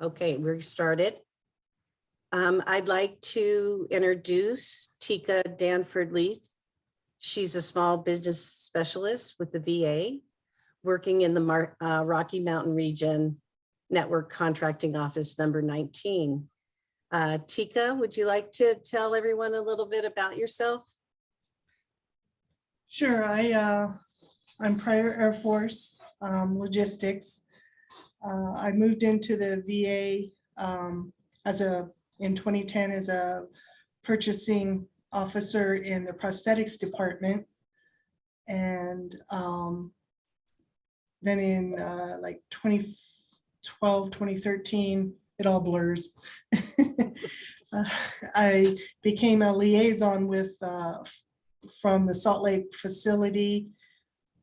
Okay, we're started. I'd like to introduce Tica Danford-Leaf. She's a small business specialist with the VA, working in the Rocky Mountain Region Network Contracting Office number 19. Tica, would you like to tell everyone a little bit about yourself? Sure. I'm prior Air Force logistics. I moved into the VA in 2010 as a purchasing officer in the prosthetics department, and then in like 2012, 2013, it all blurs. I became a liaison with from the Salt Lake facility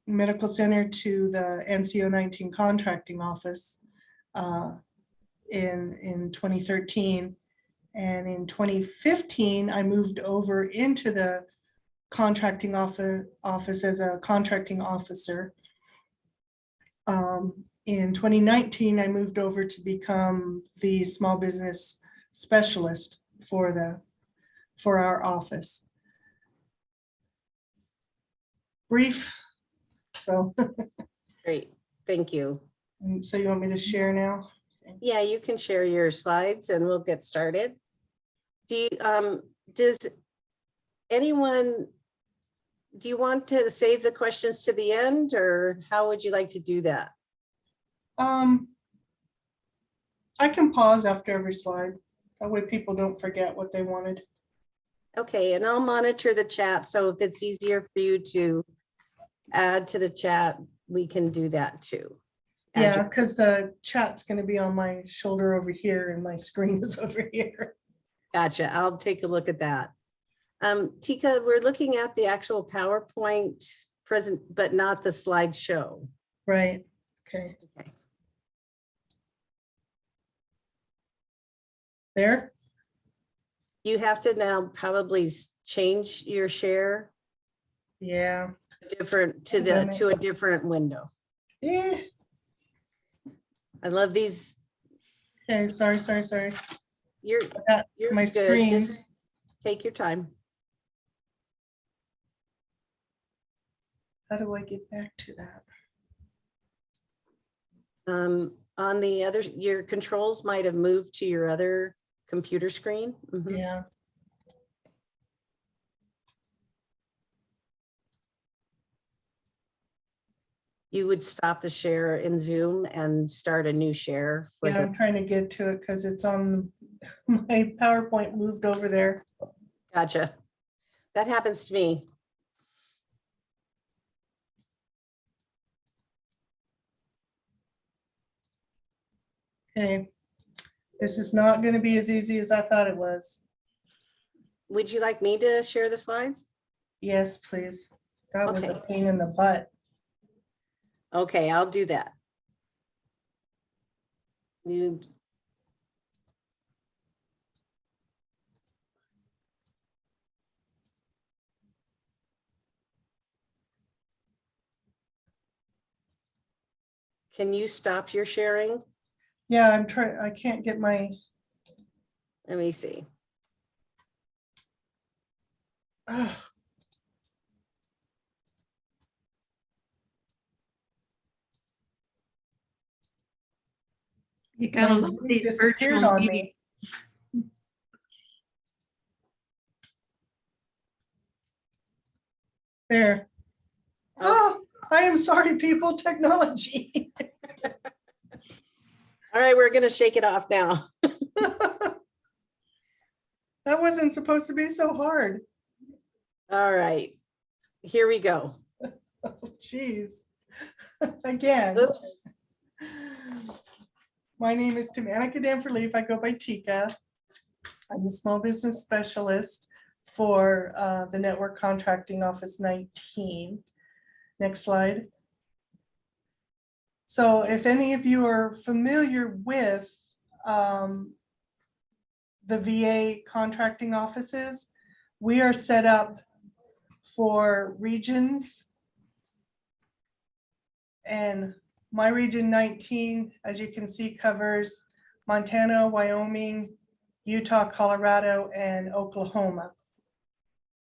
medical center to the NCO 19 contracting office in 2013. And in 2015, I moved over into the contracting office as a contracting officer. In 2019, I moved over to become the small business specialist for our office. Brief. So Great, thank you. and so you want me to share now? Yeah, you can share your slides and we'll get started. Does anyone, do you want to save the questions to the end, or how would you like to do that? I can pause after every slide. That way people don't forget what they wanted. Okay, and I'll monitor the chat, so if it's easier for you to add to the chat, we can do that too. Yeah, because the chat's going to be on my shoulder over here and my screen is over here. Gotcha, I'll take a look at that. Tica, we're looking at the actual PowerPoint present, but not the slideshow. Right, okay. Okay. There? You have to now probably change your share Yeah. to a different window. Yeah. I love these. Okay, sorry. You're My good. screen. Just take your time. How do I get back to that? On the other, your controls might have moved to your other computer screen. Mhm. Yeah. You would stop the share in Zoom and start a new share. Yeah, I'm trying to get to it because it's on my PowerPoint moved over there. Gotcha. That happens to me. Okay. This is not going to be as easy as I thought it was. Would you like me to share the slides? Yes, please. That was a Okay. pain in the butt. Okay, I'll do that. Can you stop your sharing? Yeah, I'm trying. I can't get my. Let me see. You gotta love these disappeared virtual on meetings. me. There. Okay. Oh, I am sorry, people. Technology. All right, we're gonna shake it off now. That wasn't supposed to be so hard. All right, here we go. Oh, geez. Again. Oops. My name is Tica Danford-Leaf. I go by Tica. I'm a small business specialist for the Network Contracting Office 19. Next slide. So if any of you are familiar with the VA contracting offices, we are set up for regions. And my region 19, as you can see, covers Montana, Wyoming, Utah, Colorado, and Oklahoma.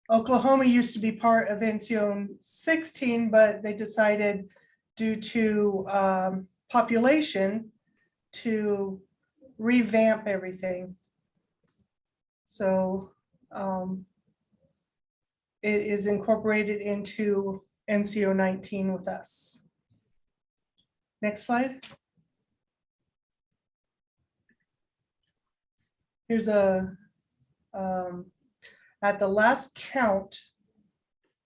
Oklahoma used to be part of NCO 16, but they decided due to population to revamp everything. So it is incorporated into NCO 19 with us. Next slide. Here's a, at the last count,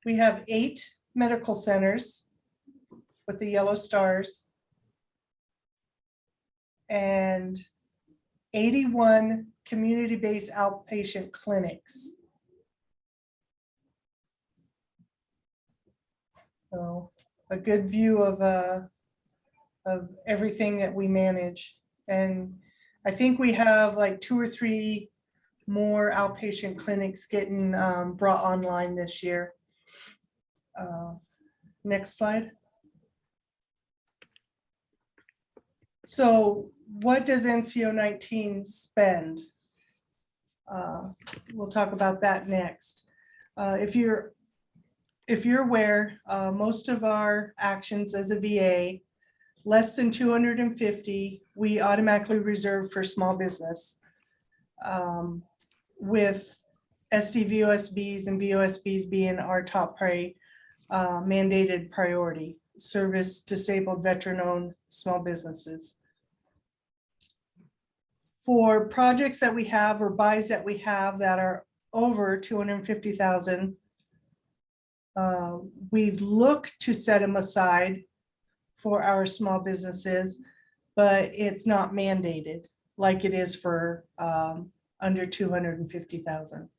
we have 8 medical centers with the yellow stars and 81 community-based outpatient clinics. So a good view of everything that we manage. And I think we have like 2 or 3 more outpatient clinics getting brought online this year. Next slide. So what does NCO 19 spend? We'll talk about that next. If you're aware, most of our actions as a VA, less than 250, we automatically reserve for small business. With SDVOSBs and VOSBs being our top mandated priority, service disabled veteran-owned small businesses. For projects that we have or buys that we have that are over 250,000, we look to set them aside for our small businesses, but it's not mandated like it is for under 250,000.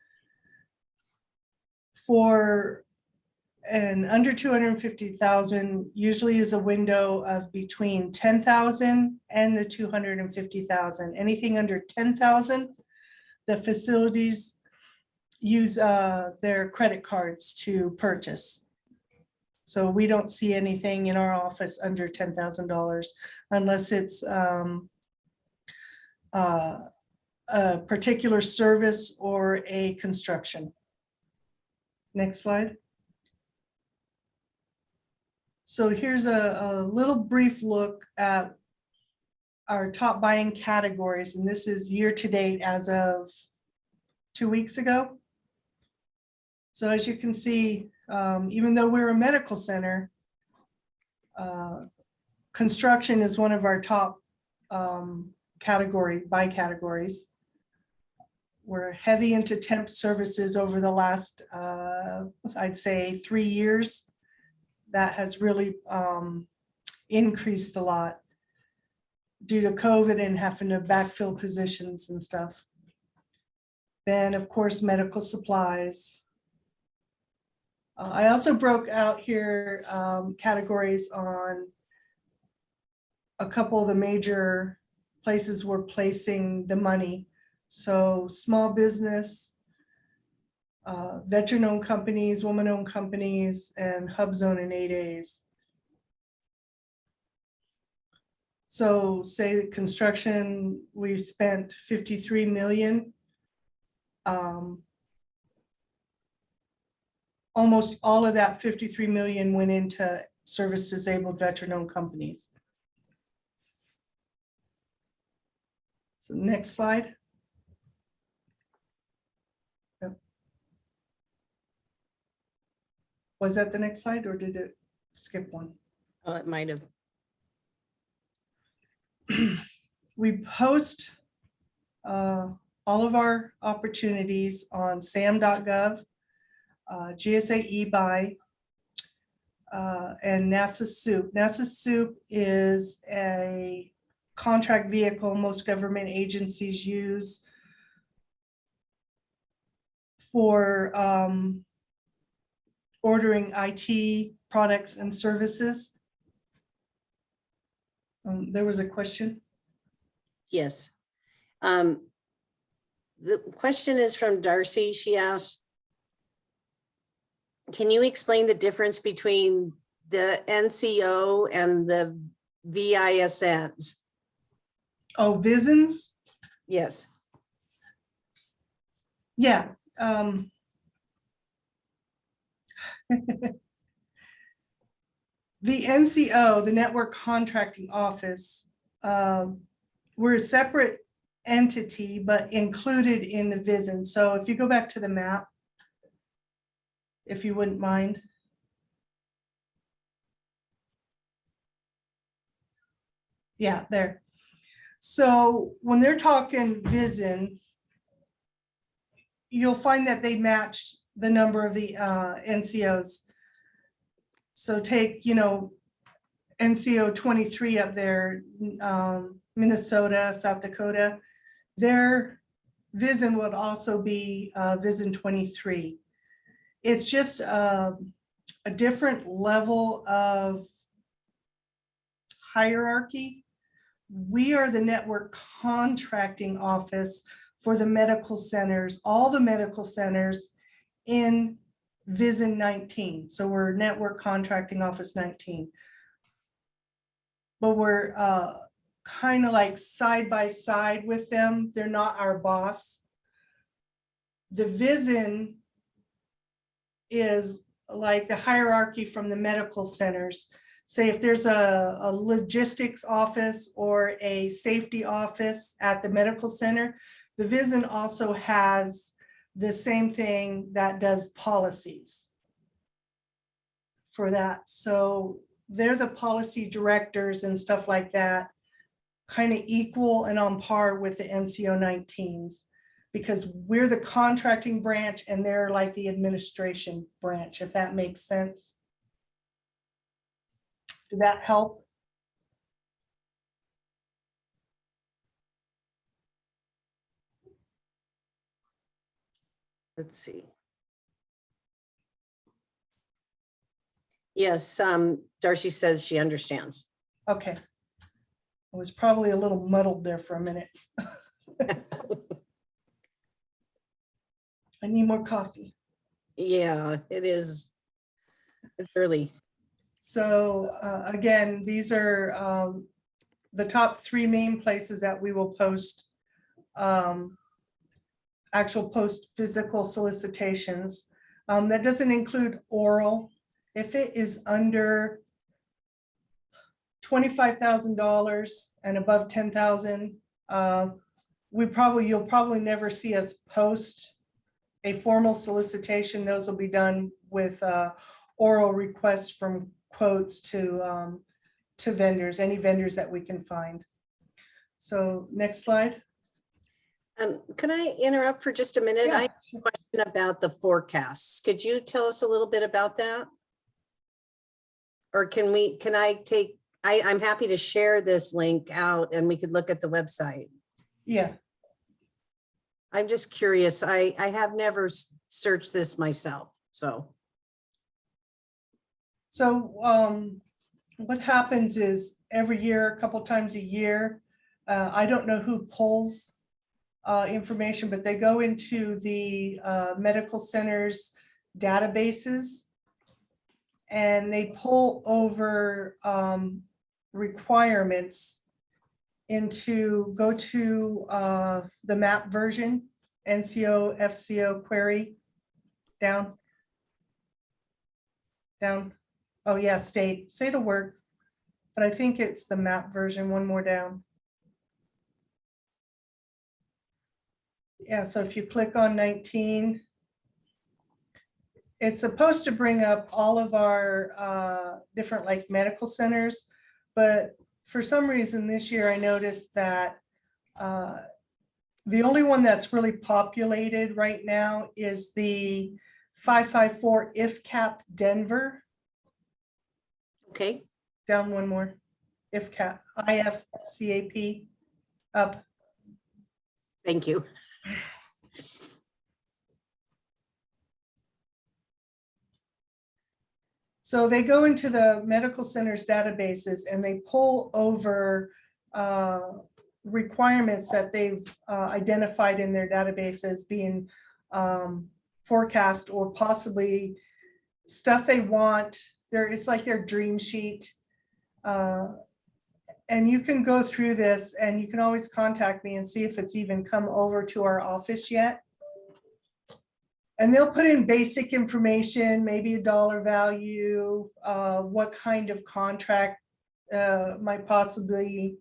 For and under 250,000 usually is a window of between 10,000 and the 250,000. Anything under 10,000, the facilities use their credit cards to purchase. So we don't see anything in our office under $10,000 unless it's a particular service or a construction. Next slide. So here's a little brief look at our top buying categories, and this is year to date as of 2 weeks ago. So as you can see, even though we're a medical center, construction is one of our top buy categories. We're heavy into temp services over the last, I'd say 3 years. That has really increased a lot due to COVID and having to backfill positions and stuff. Then of course, medical supplies. I also broke out here categories on a couple of the major places we're placing the money. So small business, veteran-owned companies, woman-owned companies, and hub zone and 8As. So say construction, we've spent 53 million. Almost all of that 53 million went into service disabled veteran-owned companies. So next slide. Yep. Was that the next slide or did it skip one? Oh, it might have. We post all of our opportunities on sam.gov, GSA eBuy, and NASA Soup. NASA Soup is a contract vehicle most government agencies use for ordering IT products and services. There was a question. Yes. The question is from Darcy. She asked, can you explain the difference between the NCO and the VISNs? Oh, Visions? Yes. Yeah. The NCO, the Network Contracting Office, we're a separate entity, but included in the VISN. So if you go back to the map, if you wouldn't mind. Yeah, there. So when they're talking VISN, you'll find that they match the number of the NCOs. So take, NCO 23 up there, Minnesota, South Dakota, their VISN would also be VISN 23. It's just a different level of hierarchy. We are the network contracting office for the medical centers, all the medical centers in VISN 19. So we're network contracting office 19. But we're kind of like side by side with them. They're not our boss. The VISN is like the hierarchy from the medical centers. Say if there's a logistics office or a safety office at the medical center, the VISN also has the same thing that does policies for that. So they're the policy directors and stuff like that, kind of equal and on par with the NCO 19s, because we're the contracting branch and they're like the administration branch, if that makes sense. Did that help? Let's see. Yes, Darcy says she understands. Okay. I was probably a little muddled there for a minute. I need more coffee. Yeah, it is. It's early. So again, these are the top 3 main places that we will post actual post physical solicitations. That doesn't include oral. If it is under $25,000 and above 10,000, you'll probably never see us post a formal solicitation. Those will be done with oral requests from quotes to vendors, any vendors that we can find. So next slide. Can I interrupt for just a minute? Yeah, I have a question about the forecasts. Could you tell us a little bit about that? Or I'm happy to share this link out and we could look at the website. yeah. I'm just curious. I have never searched this myself, so. So what happens is every year, a couple times a year, I don't know who pulls information, but they go into the medical centers databases and they pull over requirements go to the map version, NCO, FCO query, down. Oh yeah, state, say the word, but I think it's the map version, one more down. Yeah, so if you click on 19, it's supposed to bring up all of our different like medical centers, but for some reason this year I noticed that the only one that's really populated right now is the 554 IFCAP Denver. Okay, Down one more, IFCAP, IFCAP, up. thank you. So they go into the medical centers databases and they pull over requirements that they've identified in their database as being forecast or possibly stuff they want. It's like their dream sheet. And And you can go through this and you can always contact me and see if it's even come over to our office yet. And they'll put in basic information, maybe a dollar value, what kind of contract might possibly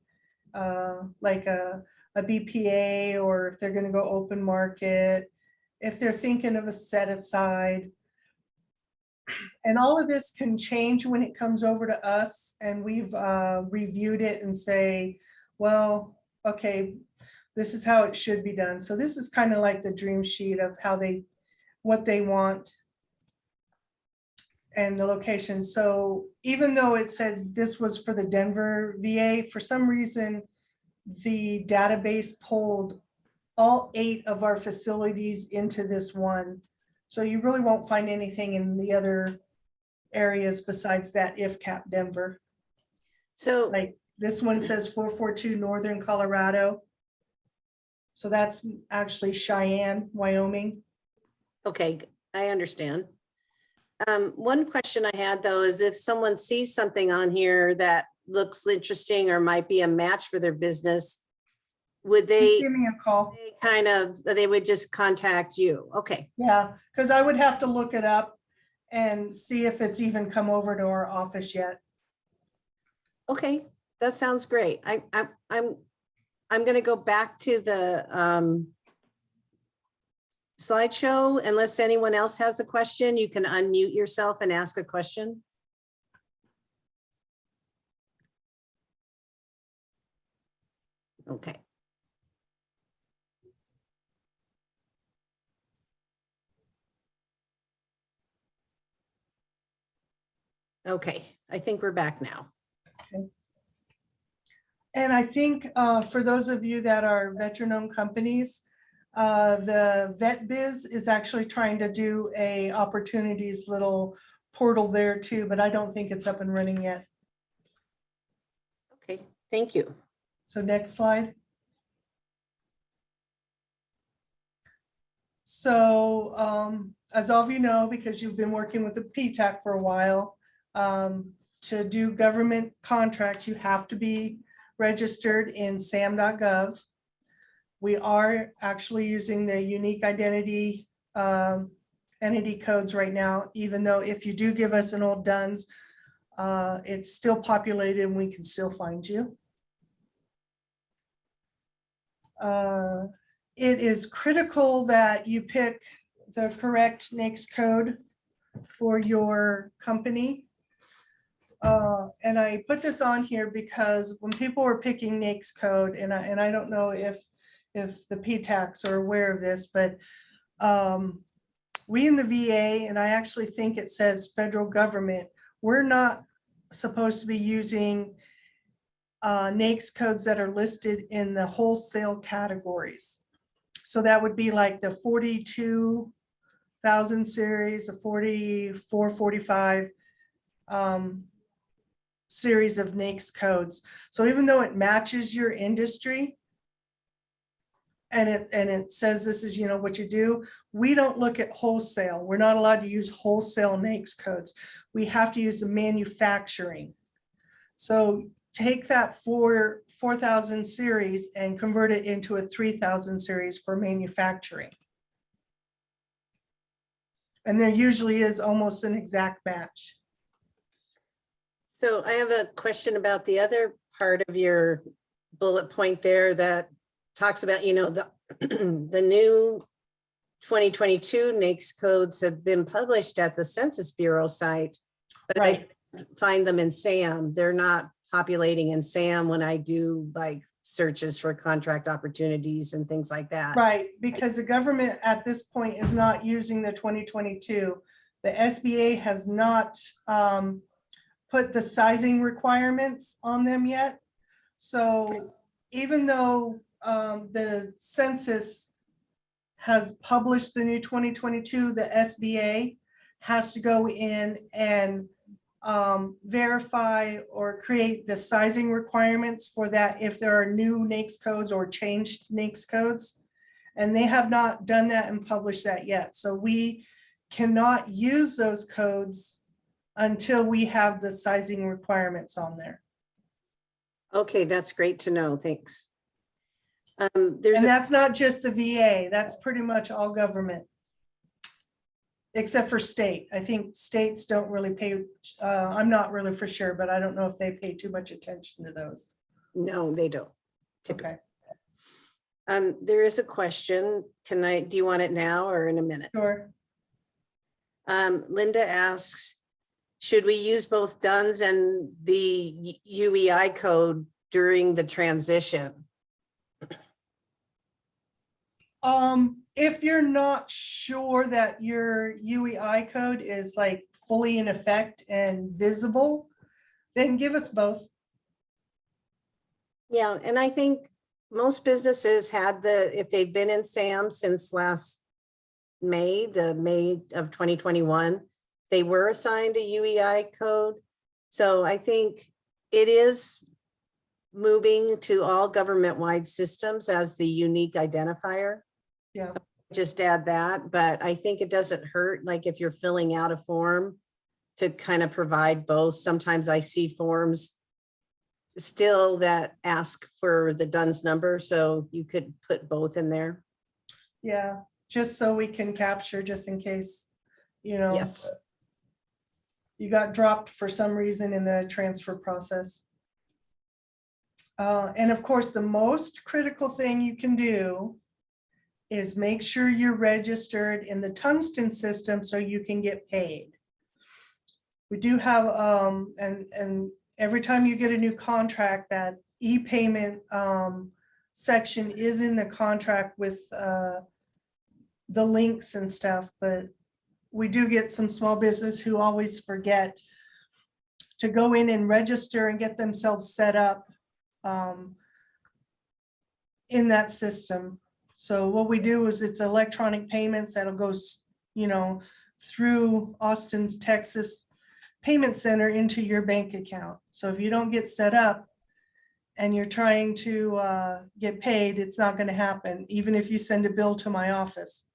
like a BPA, or if they're gonna go open market, if they're thinking of a set aside. And all of this can change when it comes over to us and we've reviewed it and say, well, okay, this is how it should be done. So this is kind of like the dream sheet of how what they want and the location. So even though it said this was for the Denver VA, for some reason, the database pulled all 8 of our facilities into this one. So you really won't find anything in the other areas besides that IFCAP Denver. So, Like this one says 442 Northern Colorado. So that's actually Cheyenne, Wyoming. okay, I understand. One question I had though is if someone sees something on here that looks interesting or might be a match for their business, would Just they give me a call. they would just contact you? Okay, Yeah, because I would have to look it up and see if it's even come over to our office yet. okay, that sounds great. I'm gonna go back to the slideshow. Unless anyone else has a question, you can unmute yourself and ask a question. Okay. Okay, I think we're back now. And I think for those of you that are veteran-owned companies, the Vet Biz is actually trying to do a opportunities little portal there too, but I don't think it's up and running yet. Okay, thank you. So next slide. So as all of you know, because you've been working with the PTAC for a while, to do government contracts, you have to be registered in sam.gov. We are actually using the unique identity entity codes right now, even though if you do give us an old DUNS, it's still populated and we can still find you. It is critical that you pick the correct NAICS code for your company. And I put this on here because when people were picking NAICS code, and I don't know if the PTACs are aware of this, but we in the VA, and I actually think it says federal government, we're not supposed to be using NAICS codes that are listed in the wholesale categories. So that would be like the 42,000 series, the 44, 45 series of NAICS codes. So even though it matches your industry and it says this is, you know, what you do, we don't look at wholesale. We're not allowed to use wholesale NAICS codes. We have to use the manufacturing. So take that 4,000 series and convert it into a 3,000 series for manufacturing. And there usually is almost an exact match. So I have a question about the other part of your bullet point there that talks about, you know, the the new 2022 NAICS codes have been published at the Census Bureau site, but Right. I find them in SAM. They're not populating in SAM when I do like searches for contract opportunities and things like that. Right, because the government at this point is not using the 2022. The SBA has not put the sizing requirements on them yet. So even though the census has published the new 2022, the SBA has to go in and verify or create the sizing requirements for that if there are new NAICS codes or changed NAICS codes. And they have not done that and published that yet. So we cannot use those codes until we have the sizing requirements on there. Okay, that's great to know. Thanks. And There's, that's not just the VA, that's pretty much all government. Except for state. I think states don't really pay, I'm not really for sure, but I don't know if they pay too much attention to those. no, they don't. typically. Okay, There is a question. Do you want it now or in a minute? sure. Linda asks, should we use both DUNS and the UEI code during the transition? If you're not sure that your UEI code is like fully in effect and visible, then give us both. Yeah, and I think most businesses had if they've been in SAM since last May, the May of 2021, they were assigned a UEI code. So I think it is moving to all government-wide systems as the unique identifier. Yeah, Just add that, but I think it doesn't hurt, like if you're filling out a form to kind of provide both. Sometimes I see forms still that ask for the DUNS number, so you could put both in there. yeah, just so we can capture, just in case, you know. Yes. You got dropped for some reason in the transfer process. And of course, the most critical thing you can do is make sure you're registered in the tungsten system so you can get paid. We do have, and every time you get a new contract, that e-payment section is in the contract with the links and stuff, but we do get some small business who always forget to go in and register and get themselves set up in that system. So what we do is it's electronic payments that'll go, you know, through Austin's Texas payment center into your bank account. So if you don't get set up and you're trying to get paid, it's not going to happen, even if you send a bill to my office.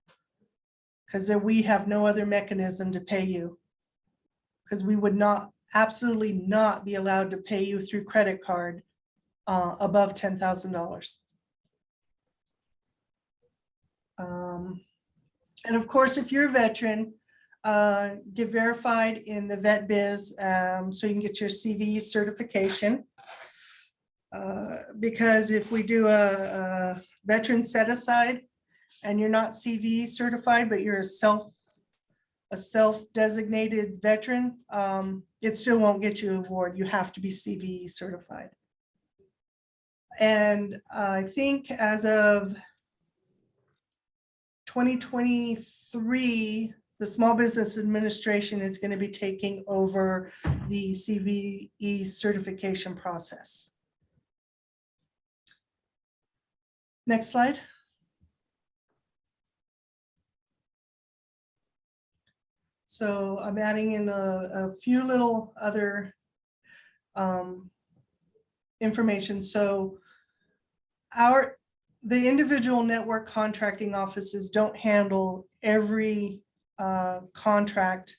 Because then we have no other mechanism to pay you. Because we would not, absolutely not be allowed to pay you through credit card above $10,000. And of course, if you're a veteran, get verified in the vet biz so you can get your CV certification. Because if we do a veteran set aside and you're not CV certified, but you're a self-designated veteran, it still won't get you an award. You have to be CV certified. And I think as of 2023, the Small Business Administration is going to be taking over the CVE certification process. Next slide. So I'm adding in a few little other information. So the individual network contracting offices don't handle every contract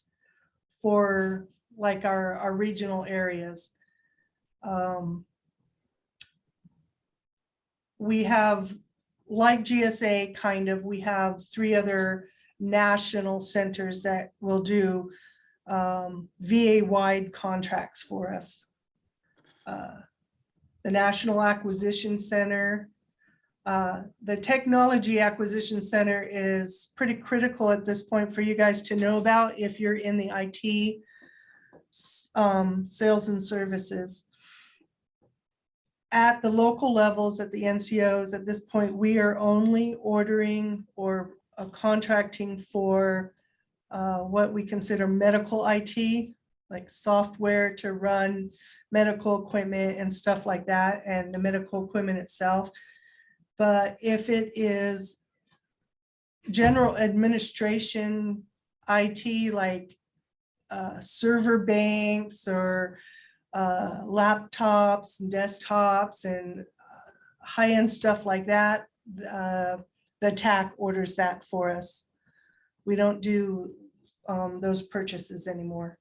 for like our regional areas. We have, like GSA kind of, we have 3 other national centers that will do VA-wide contracts for us. The National Acquisition Center, the Technology Acquisition Center is pretty critical at this point for you guys to know about if you're in the IT sales and services. At the local levels, at the NCOs, at this point, we are only ordering or contracting for what we consider medical IT, like software to run medical equipment and stuff like that, and the medical equipment itself. But if it is general administration IT, like server banks or laptops and desktops and high-end stuff like that, the TAC orders that for us. We don't do those purchases anymore.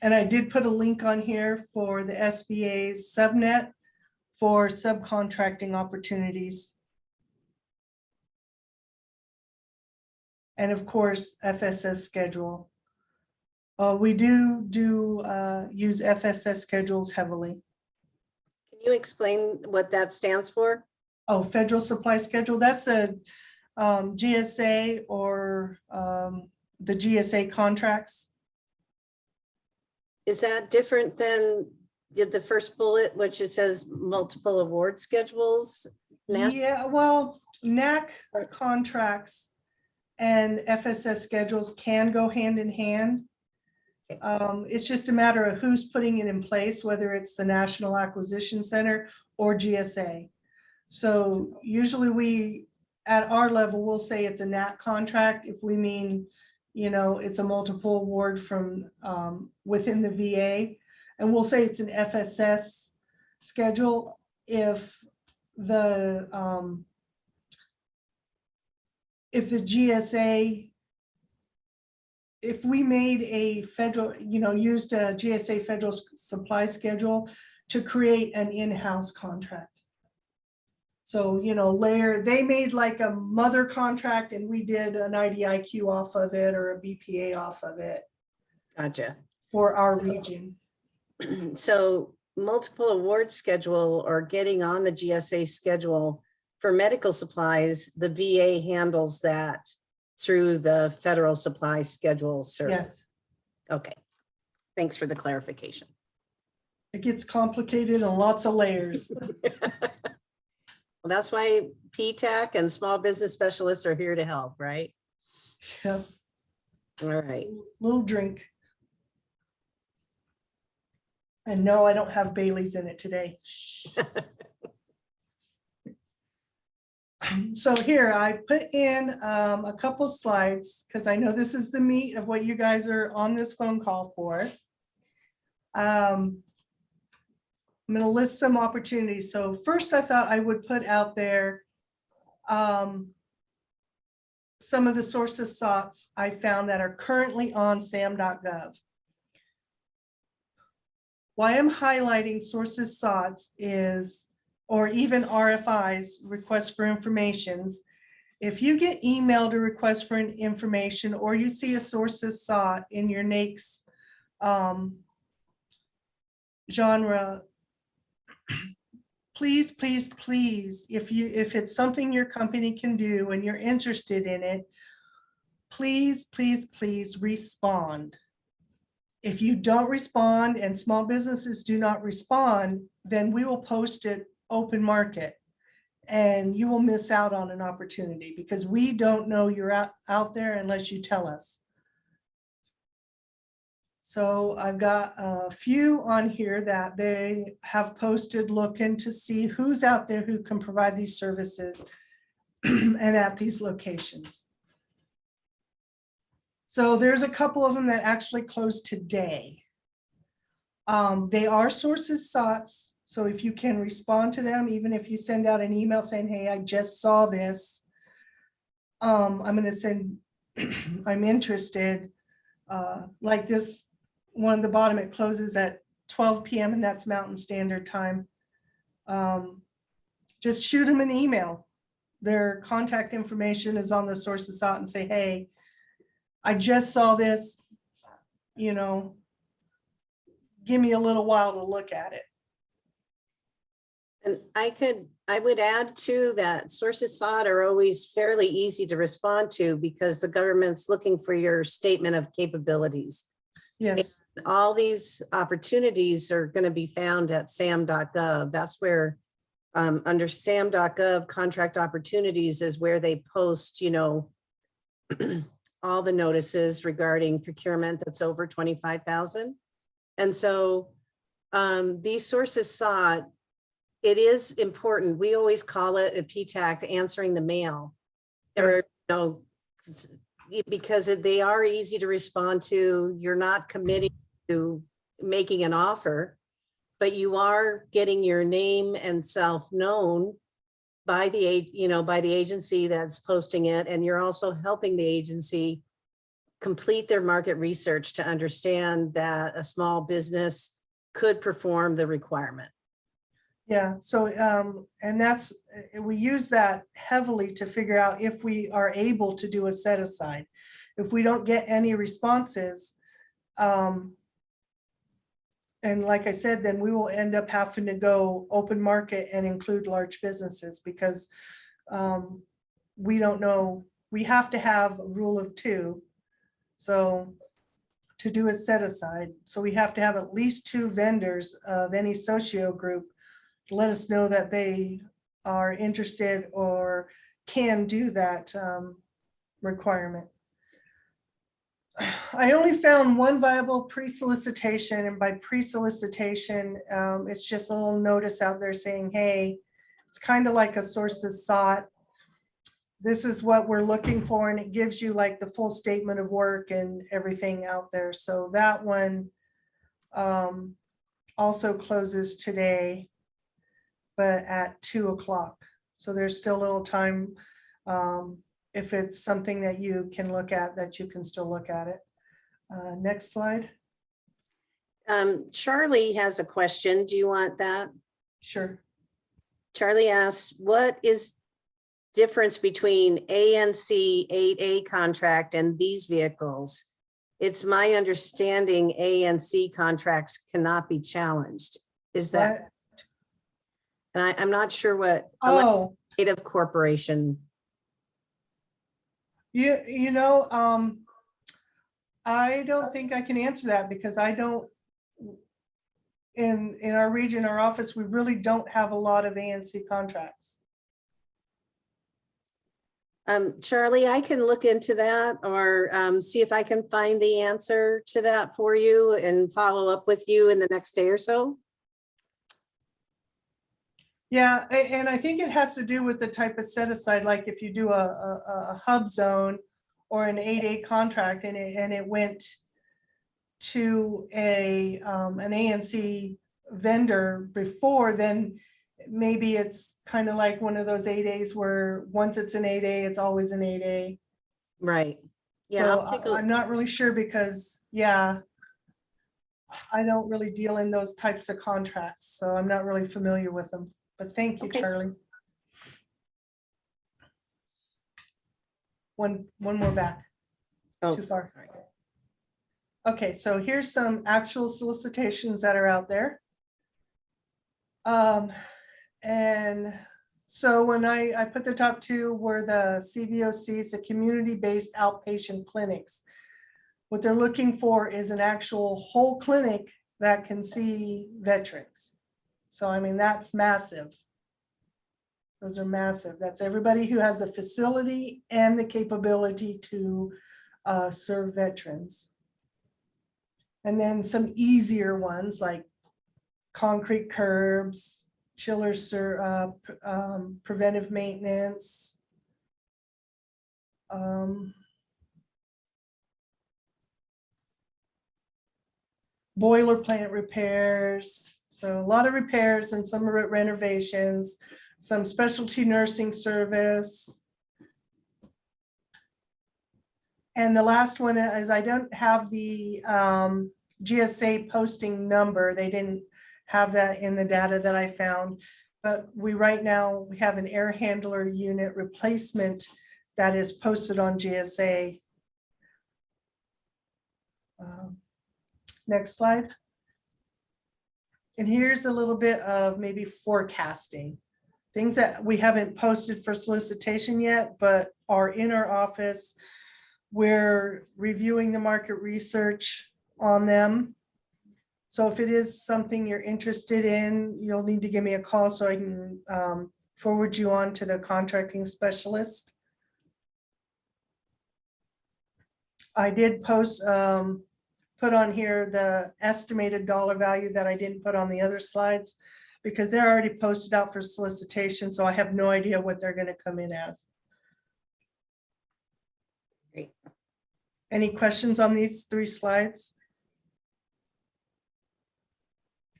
And I did put a link on here for the SBA's subnet for subcontracting opportunities. And of course, FSS schedule. We do use FSS schedules heavily. Can you explain what that stands for? Oh, federal supply schedule, that's a GSA or the GSA contracts. Is that different than the first bullet, which it says multiple award schedules? Yeah, well, NAC contracts and FSS schedules can go hand in hand. It's just a matter of who's putting it in place, whether it's the National Acquisition Center or GSA. So usually we, at our level, we'll say it's a NAC contract if we mean, you know, it's a multiple award from within the VA. And we'll say it's an FSS schedule if the GSA, if we made a federal, you know, used a GSA federal supply schedule to create an in-house contract. So, you know, they made like a mother contract and we did an IDIQ off of it or a BPA off of it. Gotcha. For our region. So multiple award schedule or getting on the GSA schedule for medical supplies, the VA handles that through the federal supply schedule service. Yes, Okay. Thanks for the clarification. it gets complicated and lots of layers. Well, that's why PTAC and small business specialists are here to help, right? Yeah, All right. little drink. And no, I don't have Bailey's in it today. So here I put in a couple slides because I know this is the meat of what you guys are on this phone call for. I'm going to list some opportunities. So first I thought I would put out there some of the sources SOTs I found that are currently on SAM.gov. Why I'm highlighting sources SOTs is, or even RFIs, requests for informations. If you get emailed a request for an information or you see a sources SOT in your NAICS genre, please, please, please, if it's something your company can do and you're interested in it, please, please, please respond. If you don't respond and small businesses do not respond, then we will post it open market and you will miss out on an opportunity because we don't know you're out there unless you tell us. So I've got a few on here that they have posted looking to see who's out there who can provide these services and at these locations. So there's a couple of them that actually closed today. They are sources SOTs. So if you can respond to them, even if you send out an email saying, hey, I just saw this, I'm going to send, I'm interested, like this one at the bottom, it closes at 12 p.m. and that's Mountain Standard Time. Just shoot them an email. Their contact information is on the sources SOT and say, hey, I just saw this, you know, give me a little while to look at it. And I would add too that sources SOT are always fairly easy to respond to because the government's looking for your statement of capabilities. Yes. All these opportunities are going to be found at sam.gov. That's where under sam.gov contract opportunities is where they post, you know, all the notices regarding procurement that's over 25,000. And so these sources SOT, it is important. We always call it a PTAC answering the mail, or, you know, because they are easy to respond to. You're not committing to making an offer, but you are getting your name and self known by the, you know, by the agency that's posting it. And you're also helping the agency complete their market research to understand that a small business could perform the requirement. Yeah, so, and that's, we use that heavily to figure out if we are able to do a set aside. If we don't get any responses, and like I said, then we will end up having to go open market and include large businesses because we don't know, we have to have a rule of two. So to do a set aside, so we have to have at least 2 vendors of any socio group to let us know that they are interested or can do that requirement. I only found one viable pre-solicitation, and by pre-solicitation, it's just a little notice out there saying, hey, it's kind of like a sources sought. This is what we're looking for, and it gives you like the full statement of work and everything out there. So that one also closes today, but at 2 o'clock. So there's still a little time. If it's something that you can look at, that you can still look at it. Next slide. Charlie has a question. Do you want that? Sure. Charlie asks, what is difference between ANC 8A contract and these vehicles? It's my understanding ANC contracts cannot be challenged. Is that? And I'm not sure what. Oh, Native corporation. you know, I don't think I can answer that because I don't, in our region, our office, we really don't have a lot of ANC contracts. Charlie, I can look into that or see if I can find the answer to that for you and follow up with you in the next day or so. Yeah, and I think it has to do with the type of set aside, like if you do a hub zone or an 8A contract and it went to an ANC vendor before, then maybe it's kind of like one of those 8As where once it's an 8A, it's always an 8A. Right. Yeah, So I'm not really sure because, yeah, I don't really deal in those types of contracts, so I'm not really familiar with them. But thank you, Okay. Charlie. One more back. Oh, Too far. sorry. Okay, so here's some actual solicitations that are out there. And so when I put the top 2 were the CBOCs, the community-based outpatient clinics. What they're looking for is an actual whole clinic that can see veterans. So, I mean, that's massive. Those are massive. That's everybody who has a facility and the capability to serve veterans. And then some easier ones like concrete curbs, chillers, preventive maintenance. Boiler plant repairs. So a lot of repairs and some renovations, some specialty nursing service. And the last one is I don't have the GSA posting number. They didn't have that in the data that I found. But we right now, we have an air handler unit replacement that is posted on GSA. Next slide. And here's a little bit of maybe forecasting. Things that we haven't posted for solicitation yet, but are in our office. We're reviewing the market research on them. So if it is something you're interested in, you'll need to give me a call so I can forward you on to the contracting specialist. I did post, put on here the estimated dollar value that I didn't put on the other slides because they're already posted out for solicitation. So I have no idea what they're going to come in as. Great. Any questions on these 3 slides?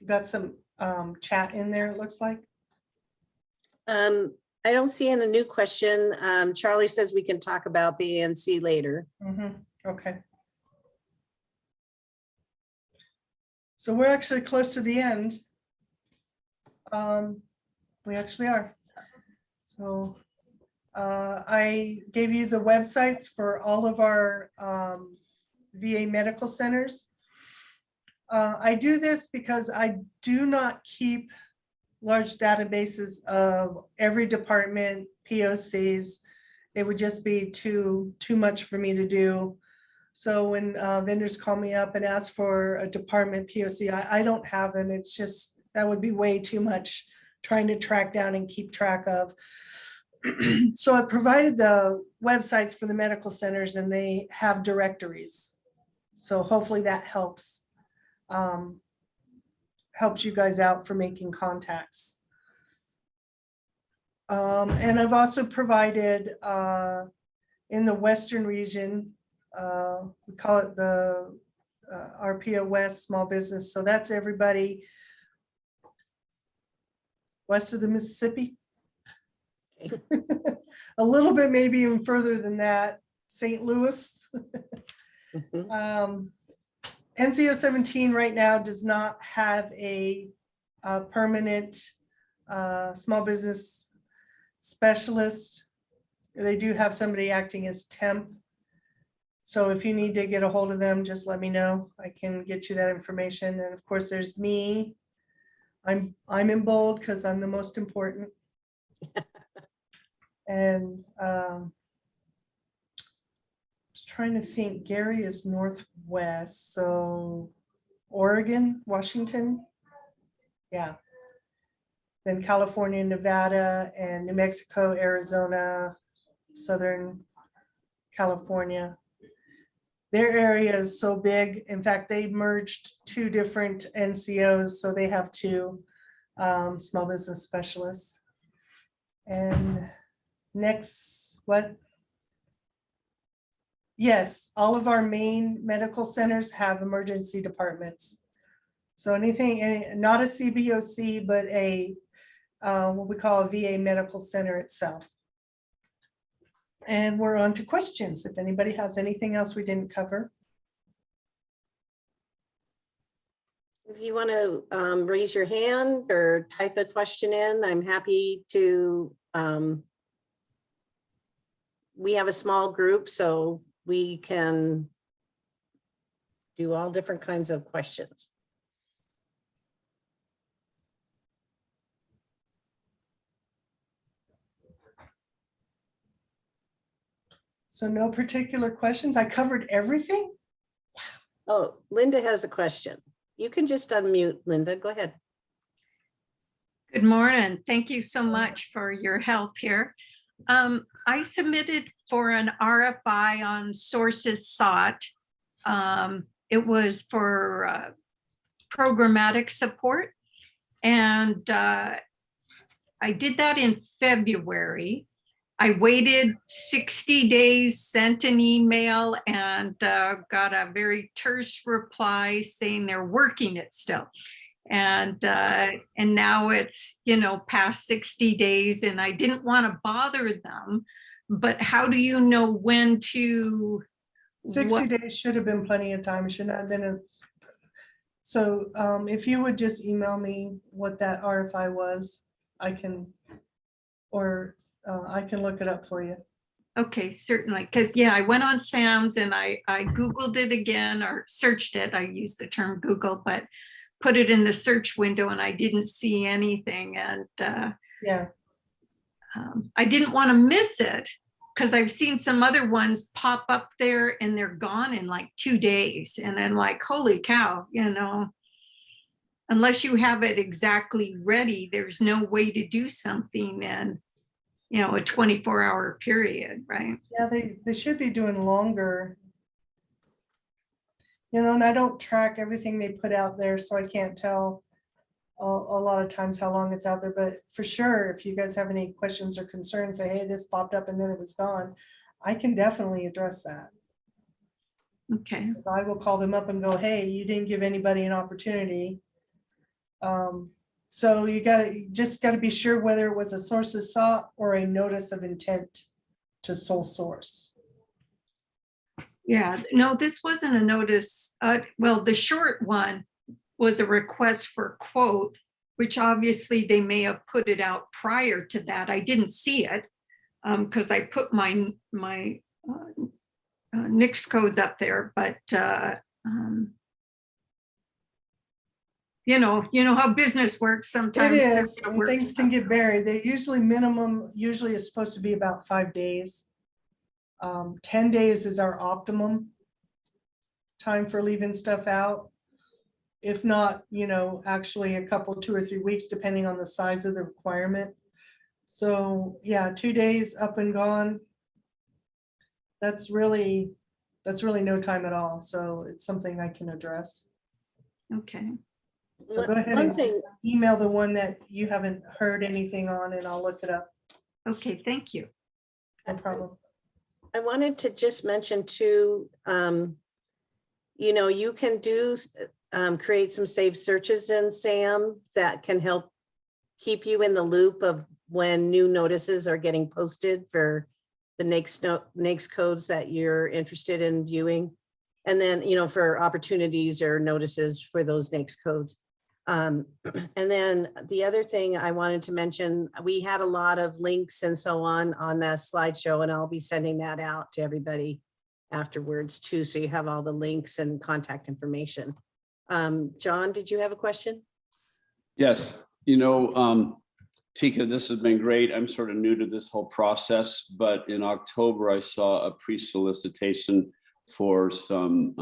Got some chat in there, it looks like. I don't see any new question. Charlie says we can talk about the ANC later. Okay. So we're actually close to the end. We actually are. So I gave you the websites for all of our VA medical centers. I do this because I do not keep large databases of every department, POCs. It would just be too much for me to do. So when vendors call me up and ask for a department POC, I don't have them. It's just, that would be way too much trying to track down and keep track of. So I provided the websites for the medical centers and they have directories. So hopefully that helps you guys out for making contacts. And I've also provided in the Western region, we call it the RPO West Small Business. So that's everybody west of the Mississippi. A little bit, maybe even further than that, St. Louis. NCO 17 right now does not have a permanent small business specialist. They do have somebody acting as temp. So if you need to get a hold of them, just let me know. I can get you that information. And of course, there's me. I'm in bold because I'm the most important. And just trying to think, Gary is northwest, so Oregon, Washington, yeah. Then California, Nevada, and New Mexico, Arizona, Southern California. Their area is so big. In fact, they merged two different NCOs, so they have two small business specialists. And next, what? Yes, all of our main medical centers have emergency departments. So anything, not a CBOC, but a what we call a VA medical center itself. And we're on to questions. If anybody has anything else we didn't cover. If you want to raise your hand or type a question in, I'm happy to. We have a small group, so we can do all different kinds of questions. So no particular questions. I covered everything. Oh, Linda has a question. You can just unmute, Linda. Go ahead. Good morning. Thank you so much for your help here. I submitted for an RFI on sources sought. It was for programmatic support. And I did that in February. I waited 60 days, sent an email, and got a very terse reply saying they're working it still. And now it's, past 60 days, and I didn't want to bother them. But how do you know when to? 60 days should have been plenty of time. It should not have been. So if you would just email me what that RFI was, I can look it up for you. Okay, certainly. Because I went on Sam's and I Googled it again, or searched it. I used the term Google, but put it in the search window and I didn't see anything. And I didn't want to miss it because I've seen some other ones pop up there and they're gone in like 2 days. And then like, holy cow, unless you have it exactly ready, there's no way to do something in, a 24-hour period, right? Yeah, they should be doing longer. And I don't track everything they put out there, so I can't tell a lot of times how long it's out there. But for sure, if you guys have any questions or concerns, say, hey, this popped up and then it was gone, I can definitely address that. Okay. I will call them up and go, hey, you didn't give anybody an opportunity. So you just got to be sure whether it was a sources sought or a notice of intent to sole source. Yeah, no, this wasn't a notice. Well, the short one was a request for quote, which obviously they may have put it out prior to that. I didn't see it because I put my NICS codes up there, but you know how business works sometimes. It is, and things can get buried. They're usually usually is supposed to be about 5 days. 10 days is our optimum time for leaving stuff out. If not, actually a couple, 2 or 3 weeks, depending on the size of the requirement. So yeah, 2 days up and gone. That's really no time at all. So it's something I can address. Okay. So go ahead and email the one that you haven't heard anything on, and I'll look it up. Okay, thank you. No problem. I wanted to just mention too, you can do, create some saved searches in SAM that can help keep you in the loop of when new notices are getting posted for the NAICS codes that you're interested in viewing. And then, for opportunities or notices for those NAICS codes. And then the other thing I wanted to mention, we had a lot of links and so on that slideshow, and I'll be sending that out to everybody afterwards too. So you have all the links and contact information. John, did you have a question? Yes, Tica, this has been great. I'm sort of new to this whole process, but in October, I saw a pre-solicitation for some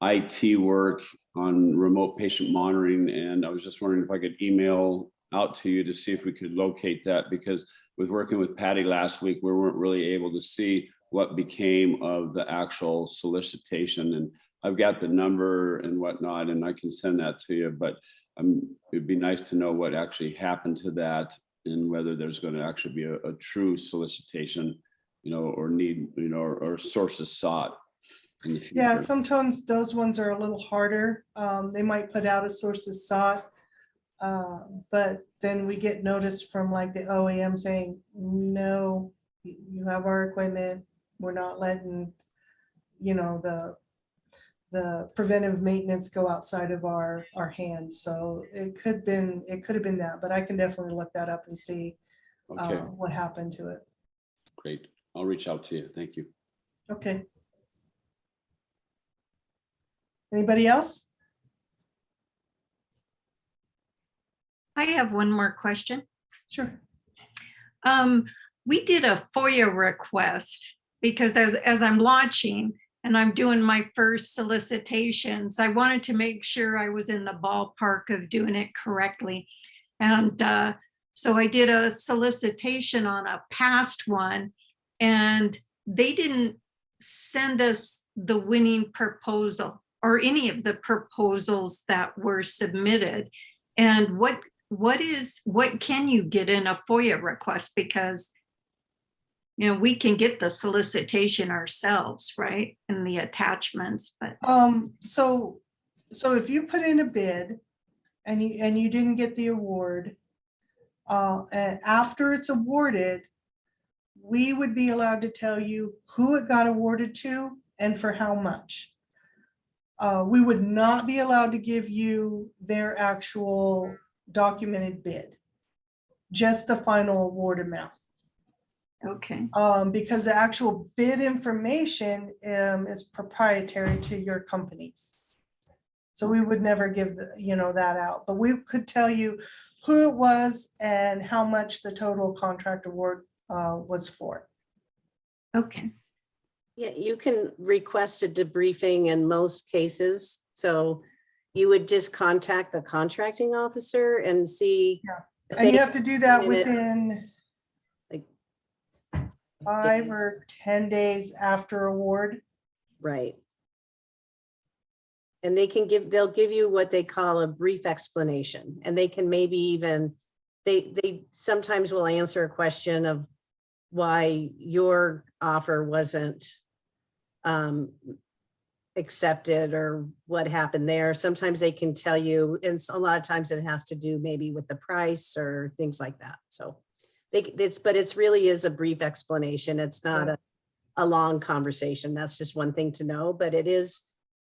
IT work on remote patient monitoring. And I was just wondering if I could email out to you to see if we could locate that, because with working with Patty last week, we weren't really able to see what became of the actual solicitation. And I've got the number and whatnot, and I can send that to you, but it'd be nice to know what actually happened to that and whether there's going to actually be a true solicitation, or need, or sources sought. Yeah, sometimes those ones are a little harder. They might put out a sources sought, but then we get notice from like the OEM saying, no, you have our equipment. We're not letting, the preventive maintenance go outside of our hands. So it could have been that, but I can definitely look that up and see what happened to it. Great. I'll reach out to you. Thank you. Okay. Anybody else? I have one more question. Sure. We did a FOIA request because as I'm launching and I'm doing my first solicitations, I wanted to make sure I was in the ballpark of doing it correctly. And so I did a solicitation on a past one, and they didn't send us the winning proposal or any of the proposals that were submitted. And what can you get in a FOIA request? Because we can get the solicitation ourselves, right? And the attachments, but So if you put in a bid and you didn't get the award, and after it's awarded, we would be allowed to tell you who it got awarded to and for how much. We would not be allowed to give you their actual documented bid, just the final award amount. okay. Because the actual bid information is proprietary to your companies. So we would never give that out, but we could tell you who it was and how much the total contract award was for. Okay. Yeah, you can request a debriefing in most cases. So you would just contact the contracting officer and see. Yeah. if And they you have to do that submit it, within like 5 days. or 10 days after award. Right. And they'll give you what they call a brief explanation, and they can maybe even, they sometimes will answer a question of why your offer wasn't accepted or what happened there. Sometimes they can tell you, and a lot of times it has to do maybe with the price or things like that. So but it's really is a brief explanation. It's not a long conversation. That's just one thing to know, but it is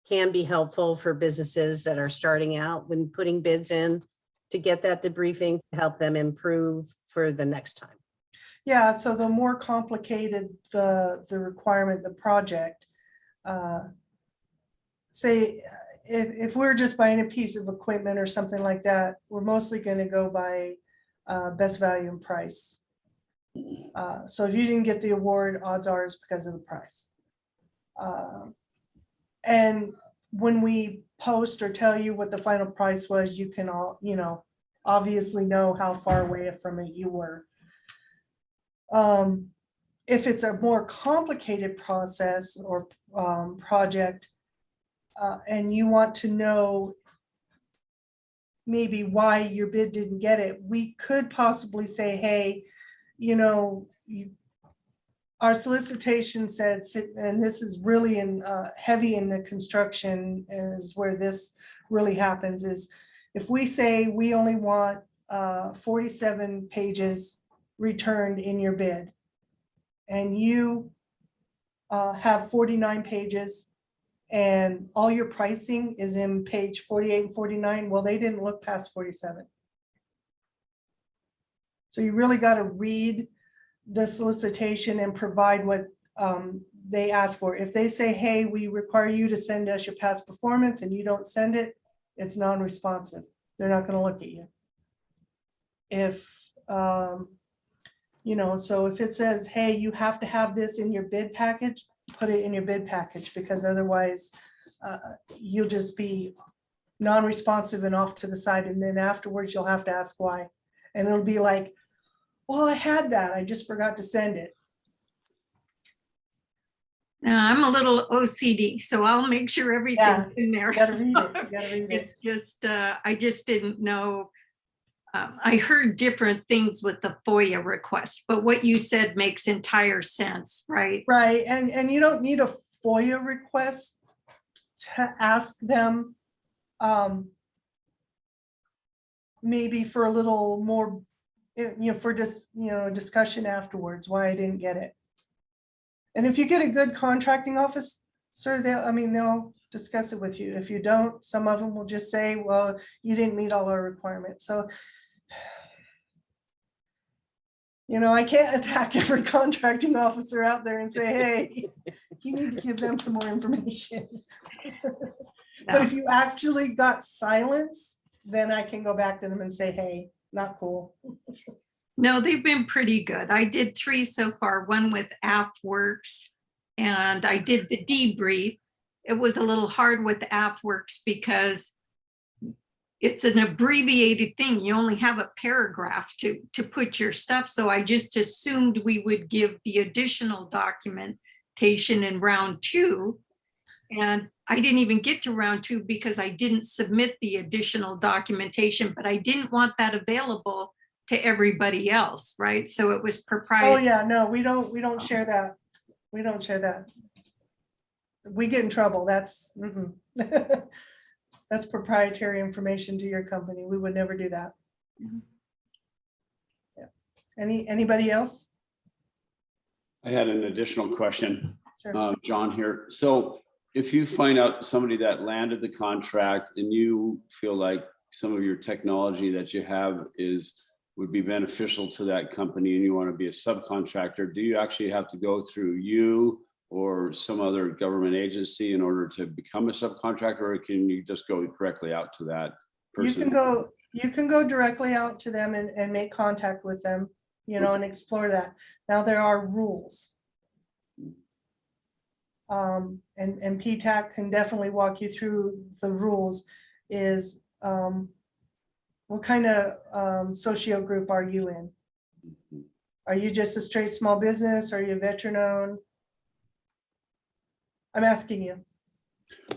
can be helpful for businesses that are starting out when putting bids in to get that debriefing to help them improve for the next time. Yeah, so the more complicated the requirement, the project, say, if we're just buying a piece of equipment or something like that, we're mostly going to go by best value and price. So if you didn't get the award, odds are it's because of the price. And when we post or tell you what the final price was, you can all, obviously know how far away from it you were. If it's a more complicated process or project, and you want to know maybe why your bid didn't get it, we could possibly say, hey, our solicitation said, and this is really heavy in the construction is where this really happens, is if we say we only want 47 pages returned in your bid, and you have 49 pages, and all your pricing is in page 48 and 49, well, they didn't look past 47. So you really got to read the solicitation and provide what they ask for. If they say, hey, we require you to send us your past performance, and you don't send it, it's non-responsive. They're not going to look at you. If, so if it says, hey, you have to have this in your bid package, put it in your bid package, because otherwise you'll just be non-responsive and off to the side. And then afterwards, you'll have to ask why. And it'll be like, well, I had that, I just forgot to send it. Now, I'm a little OCD, so I'll make sure everything's in there. You gotta read it, you gotta read it. It's just, I just didn't know. I heard different things with the FOIA request, but what you said makes entire sense, right? Right, and you don't need a FOIA request to ask them maybe for a little more, for just, discussion afterwards, why I didn't get it. And if you get a good contracting officer, they'll discuss it with you. If you don't, some of them will just say, well, you didn't meet all our requirements. So, I can't attack every contracting officer out there and say, hey, you need to give them some more information. But if you actually got silence, then I can go back to them and say, hey, not cool. No, they've been pretty good. I did 3 so far, one with AFWorks, and I did the debrief. It was a little hard with AFWorks because it's an abbreviated thing. You only have a paragraph to put your stuff. So I just assumed we would give the additional documentation in round 2. And I didn't even get to round 2 because I didn't submit the additional documentation, but I didn't want that available to everybody else, right? So it was proprietary. Oh yeah, no, we don't share that. We don't share that. We get in trouble. That's that's proprietary information to your company. We would never do that. Yeah. Anybody else? I had an additional question, Sure. John here. So if you find out somebody that landed the contract and you feel like some of your technology that you have would be beneficial to that company and you want to be a subcontractor, do you actually have to go through you or some other government agency in order to become a subcontractor, or can you just go directly out to that person? You can go directly out to them and make contact with them, and explore that. Now there are rules. And PTAC can definitely walk you through the rules. Is what kind of socio group are you in? Are you just a straight small business? Are you veteran owned? I'm asking you.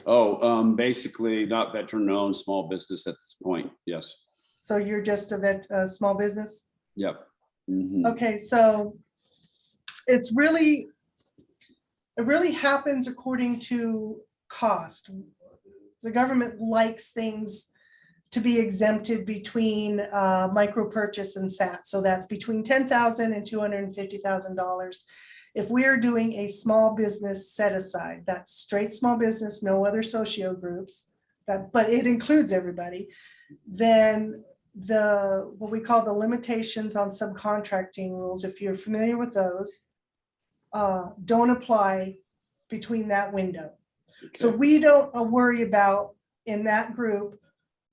Oh, basically not veteran owned, small business at this point. Yes. So you're just a small business? Yep. Mm-hmm. Okay, so it really happens according to cost. The government likes things to be exempted between micro purchase and SAT. So that's between $10,000 and $250,000. if we are doing a small business set aside, that's straight small business, no other socio groups, but it includes everybody, then what we call the limitations on subcontracting rules, if you're familiar with those, don't apply between that window. So Okay. we don't worry about in that group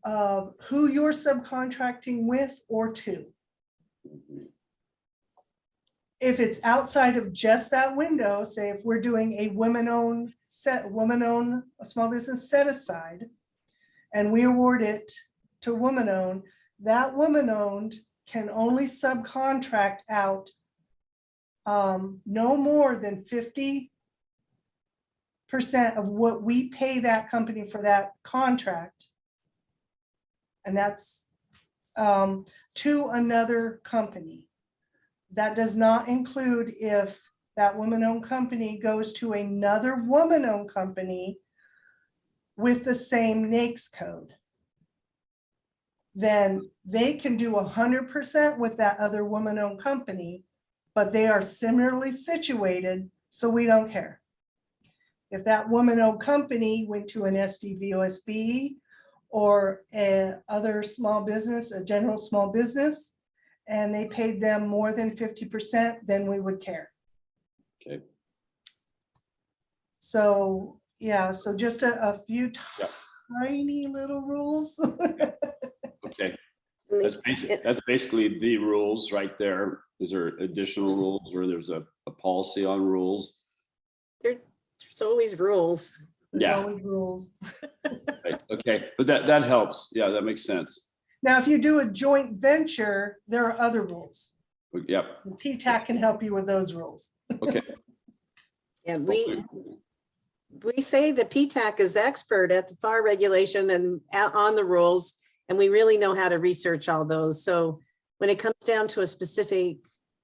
of who you're subcontracting with or to. If it's outside of just that window, say if we're doing a women-owned a small business set aside, and we award it to woman-owned, that woman-owned can only subcontract out no more than 50% of what we pay that company for that contract. And that's to another company. That does not include if that woman-owned company goes to another woman-owned company with the same NAICS code. Then they can do 100% with that other woman-owned company, but they are similarly situated, so we don't care. If that woman-owned company went to an SDVOSB or a other small business, a general small business, and they paid them more than 50%, then we would care. Okay. So, yeah, so just a few Yep. tiny little rules. Okay. And That's basically the rules right there. Is there additional rules or there's a policy on rules? there's always rules. There's Yeah. always rules. Right. Okay, but that helps. Yeah, that makes sense. Now, if you do a joint venture, there are other rules. Yep. The PTAC can help you with those rules. Okay. And we say the PTAC is the expert at the FAR regulation and on the rules, and we really know how to research all those. So when it comes down to a specific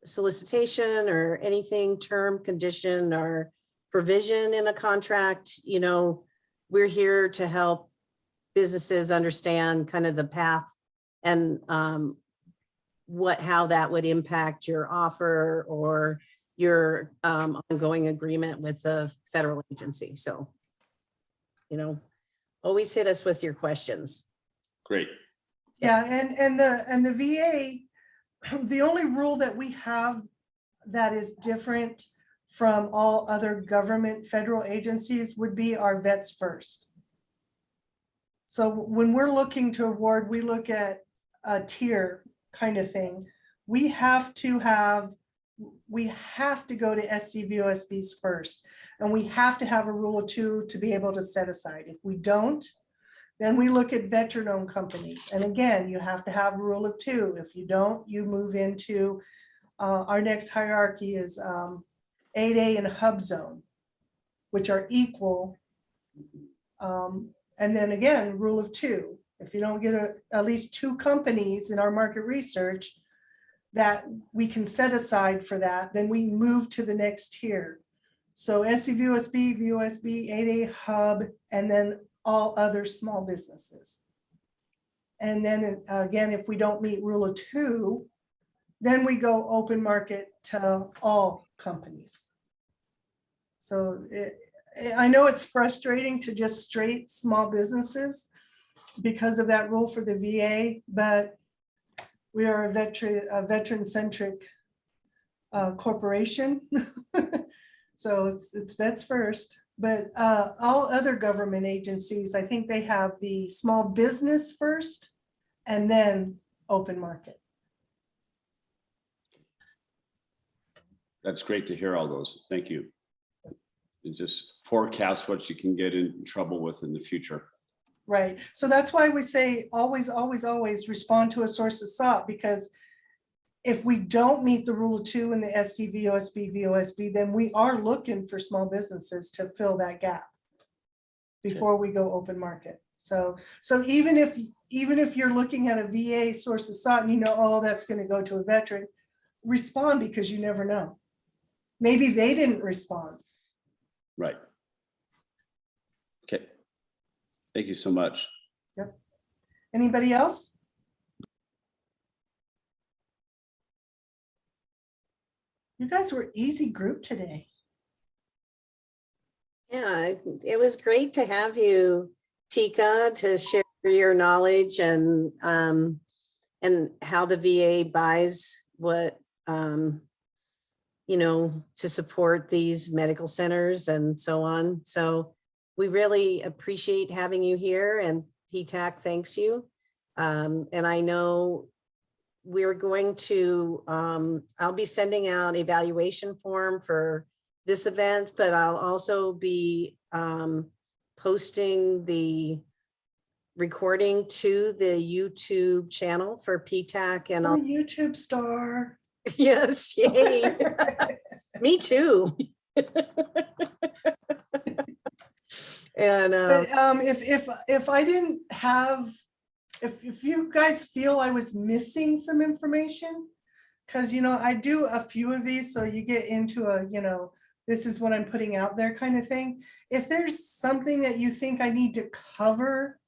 solicitation or anything, term, condition, or provision in a contract, you know, we're here to help businesses understand kind of the path and how that would impact your offer or your ongoing agreement with the federal agency. So, you know, always hit us with your questions. Great. Yeah, and the VA, the only rule that we have that is different from all other government federal agencies would be our vets first. So when we're looking to award, we look at a tier kind of thing. We have to go to SDVOSBs first, and we have to have a rule of two to be able to set aside. If we don't, then we look at veteran-owned companies. And again, you have to have a rule of two. If you don't, you move into our next hierarchy is 8A and hub zone, which are equal. And then again, rule of two. If you don't get at least two companies in our market research that we can set aside for that, then we move to the next tier. So SCVOSB, VOSB, 8A hub, and then all other small businesses. And then again, if we don't meet rule of two, then we go open market to all companies. So I know it's frustrating to just straight small businesses because of that rule for the VA, but we are a veteran-centric corporation. So it's vets first, but all other government agencies, I think they have the small business first and then open market. That's great to hear all those. Thank you. And just forecast what you can get in trouble with in the future. Right. So that's why we say always, always, always respond to a source of SOT, because if we don't meet the rule of two in the SDVOSB, VOSB, then we are looking for small businesses to fill that gap before we go open market. So even if you're looking at a VA source of SOT and you know, oh, that's going to go to a veteran, respond, because you never know. Maybe they didn't respond. Right. Okay. Thank you so much. Yep. Anybody else? You guys were easy group today. Yeah, it was great to have you, Tica, to share your knowledge and how the VA buys what, to support these medical centers and so on. So we really appreciate having you here, and PTAC thanks you. And I know we're going to, I'll be sending out evaluation form for this event, but I'll also be posting the recording to the YouTube channel for PTAC and I'm a I'll, YouTube star. yes, yay. Me too. And But if I didn't have, if you guys feel I was missing some information, because I do a few of these, so you get into a, this is what I'm putting out there kind of thing. If there's something that you think I need to cover,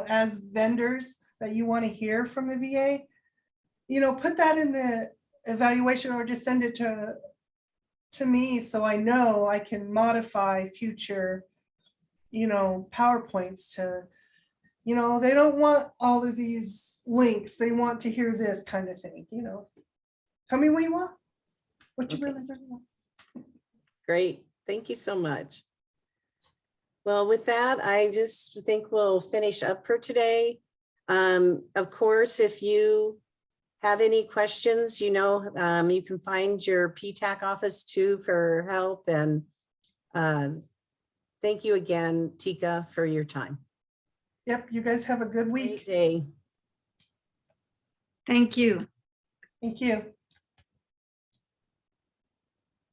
as vendors that you want to hear from the VA, put that in the evaluation or just send it to me so I know I can modify future, PowerPoints to, they don't want all of these links. They want to hear this kind of thing, Tell me what you want, what you really want. great. Thank you so much. Well, with that, I just think we'll finish up for today. Of course, if you have any questions, you can find your PTAC office too for help. And thank you again, Tica, for your time. Yep, you guys have a good Great week. day. Thank you. Thank you.